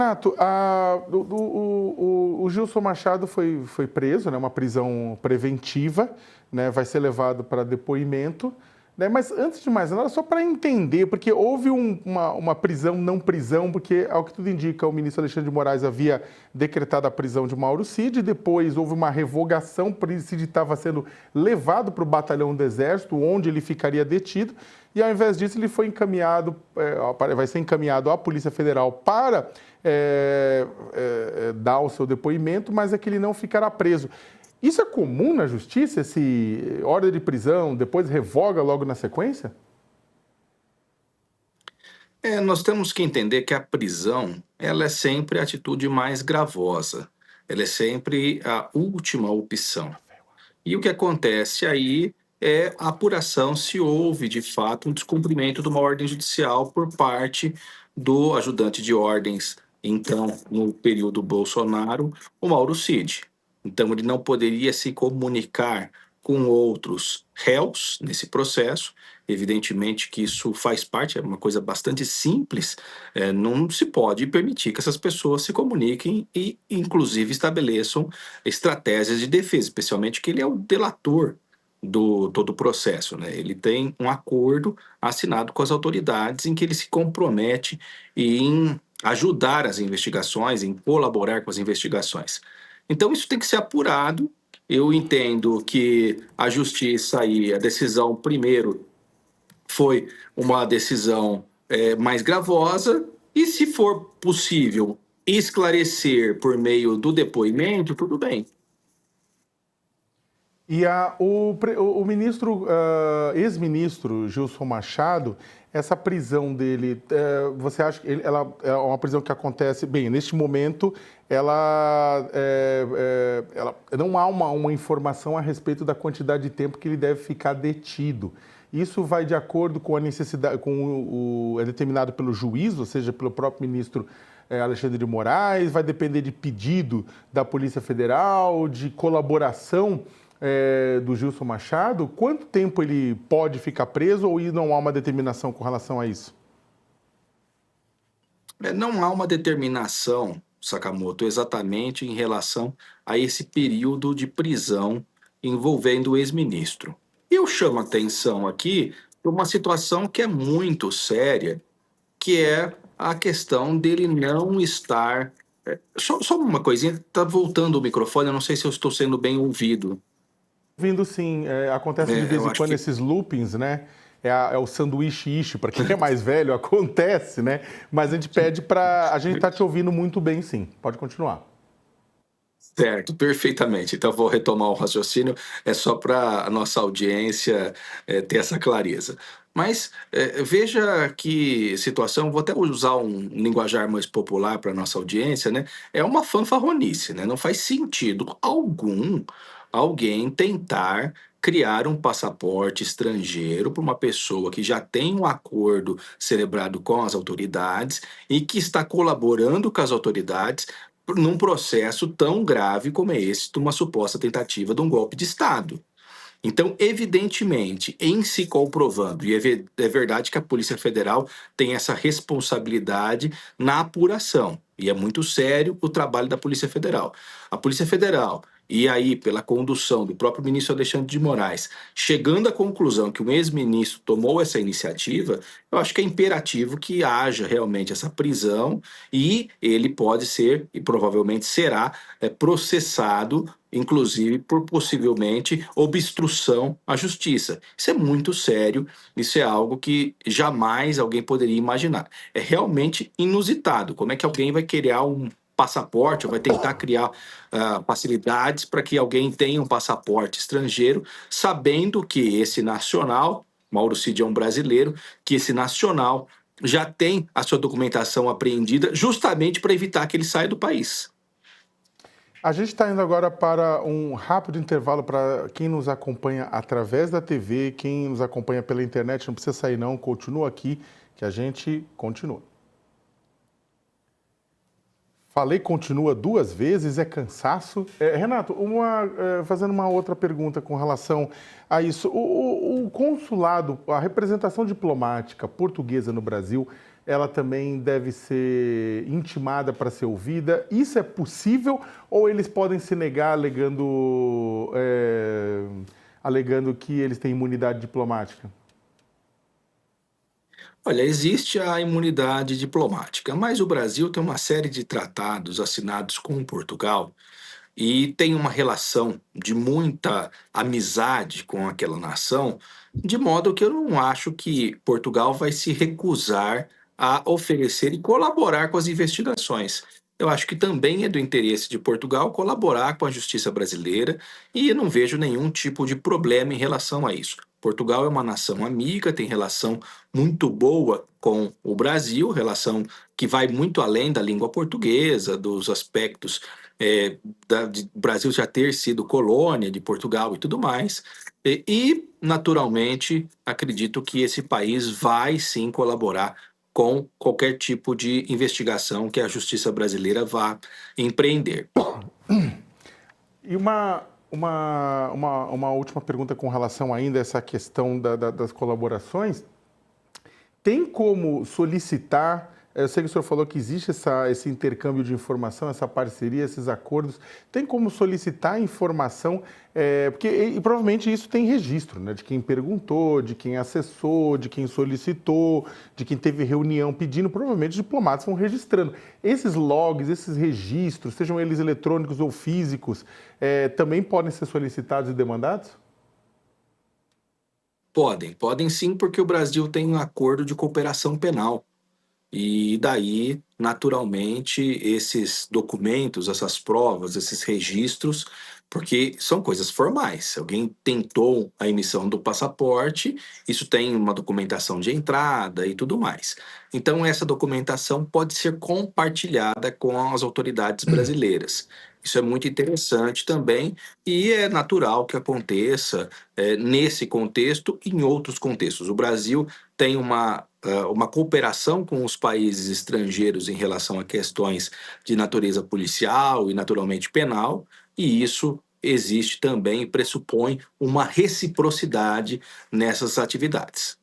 Renato, o Gilson Machado foi preso, né, uma prisão preventiva, né, vai ser levado para depoimento, né, mas antes de mais nada, só para entender, porque houve uma prisão, não prisão, porque, ao que tudo indica, o ministro Alexandre de Moraes havia decretado a prisão de Mauro Cid, depois houve uma revogação, o Cid estava sendo levado para o batalhão do Exército, onde ele ficaria detido, e ao invés disso ele foi encaminhado, vai ser encaminhado à Polícia Federal para dar o seu depoimento, mas é que ele não ficará preso. Isso é comum na justiça, esse ordem de prisão, depois revoga logo na sequência? Nós temos que entender que a prisão, ela é sempre a atitude mais gravosa. Ela é sempre a última opção. E o que acontece aí é a apuração se houve, de fato, um descumprimento de uma ordem judicial por parte do ajudante de ordens, então, no período Bolsonaro, o Mauro Cid. Então, ele não poderia se comunicar com outros réus nesse processo. Evidentemente que isso faz parte, é uma coisa bastante simples, não se pode permitir que essas pessoas se comuniquem e, inclusive, estabeleçam estratégias de defesa, especialmente que ele é o delator do todo o processo, né? Ele tem um acordo assinado com as autoridades em que ele se compromete em ajudar as investigações, em colaborar com as investigações. Então isso tem que ser apurado. Eu entendo que a justiça aí, a decisão primeiro foi uma decisão mais gravosa e se for possível esclarecer por meio do depoimento, tudo bem. E o ministro, ex-ministro Gilson Machado, essa prisão dele, você acha que ela é uma prisão que acontece, bem, neste momento, ela não há uma informação a respeito da quantidade de tempo que ele deve ficar detido. Isso vai de acordo com a necessidade, é determinado pelo juiz, ou seja, pelo próprio ministro Alexandre de Moraes, vai depender de pedido da Polícia Federal, de colaboração do Gilson Machado. Quanto tempo ele pode ficar preso ou não há uma determinação com relação a isso? Não há uma determinação, Sakamoto, exatamente em relação a esse período de prisão envolvendo o ex-ministro. Eu chamo a atenção aqui para uma situação que é muito séria, que é a questão dele não estar. Só uma coisinha, está voltando o microfone, eu não sei se eu estou sendo bem ouvido. Vindo sim, acontece de vez Eu em acho quando que esses loopings, né? É o sanduíche ishi, para quem é mais velho, acontece, né? Mas a gente pede para. A gente está te ouvindo muito bem, sim. Pode continuar. certo, perfeitamente. Então, vou retomar o raciocínio, é só para a nossa audiência ter essa clareza. Mas veja que situação, vou até usar um linguajar mais popular para a nossa audiência, né? É uma fanfarronice, né? Não faz sentido algum alguém tentar criar um passaporte estrangeiro para uma pessoa que já tem um acordo celebrado com as autoridades e que está colaborando com as autoridades num processo tão grave como é esse de uma suposta tentativa de um golpe de Estado. Então, evidentemente, em se comprovando, e é verdade que a Polícia Federal tem essa responsabilidade na apuração, e é muito sério o trabalho da Polícia Federal. A Polícia Federal, e aí pela condução do próprio ministro Alexandre de Moraes, chegando à conclusão que o ex-ministro tomou essa iniciativa, eu acho que é imperativo que haja realmente essa prisão e ele pode ser, e provavelmente será, processado inclusive por possivelmente obstrução à justiça. Isso é muito sério, isso é algo que jamais alguém poderia imaginar. É realmente inusitado. Como é que alguém vai criar um passaporte ou vai tentar criar facilidades para que alguém tenha um passaporte estrangeiro, sabendo que esse nacional, Mauro Cid é um brasileiro, que esse nacional já tem a sua documentação apreendida justamente para evitar que ele saia do país. A gente está indo agora para um rápido intervalo para quem nos acompanha através da TV, quem nos acompanha pela internet, não precisa sair não, continua aqui que a gente continua. Falei continua duas vezes, é cansaço. Renato, fazendo uma outra pergunta com relação a isso. O consulado, a representação diplomática portuguesa no Brasil, ela também deve ser intimada para ser ouvida. Isso é possível ou eles podem se negar alegando que eles têm imunidade diplomática? Olha, existe a imunidade diplomática, mas o Brasil tem uma série de tratados assinados com Portugal e tem uma relação de muita amizade com aquela nação, de modo que eu não acho que Portugal vai se recusar a oferecer e colaborar com as investigações. Eu acho que também é do interesse de Portugal colaborar com a justiça brasileira e eu não vejo nenhum tipo de problema em relação a isso. Portugal é uma nação amiga, tem relação muito boa com o Brasil, relação que vai muito além da língua portuguesa, dos aspectos de Brasil já ter sido colônia de Portugal e tudo mais. Naturalmente, acredito que esse país vai sim colaborar com qualquer tipo de investigação que a justiça brasileira vá empreender. E uma última pergunta com relação ainda a essa questão das colaborações. Tem como solicitar? Eu sei que o senhor falou que existe esse intercâmbio de informação, essa parceria, esses acordos. Tem como solicitar informação? Porque e provavelmente isso tem registro, né? De quem perguntou, de quem acessou, de quem solicitou, de quem teve reunião pedindo. Provavelmente os diplomatas vão registrando. Esses logs, esses registros, sejam eles eletrônicos ou físicos, também podem ser solicitados e demandados? Podem sim, porque o Brasil tem um acordo de cooperação penal. E daí, naturalmente, esses documentos, essas provas, esses registros, porque são coisas formais. Se alguém tentou a emissão do passaporte, isso tem uma documentação de entrada e tudo mais. Então, essa documentação pode ser compartilhada com as autoridades brasileiras. Isso é muito interessante também e é natural que aconteça nesse contexto e em outros contextos. O Brasil tem uma cooperação com os países estrangeiros em relação a questões de natureza policial e, naturalmente, penal, e isso existe também e pressupõe uma reciprocidade nessas atividades.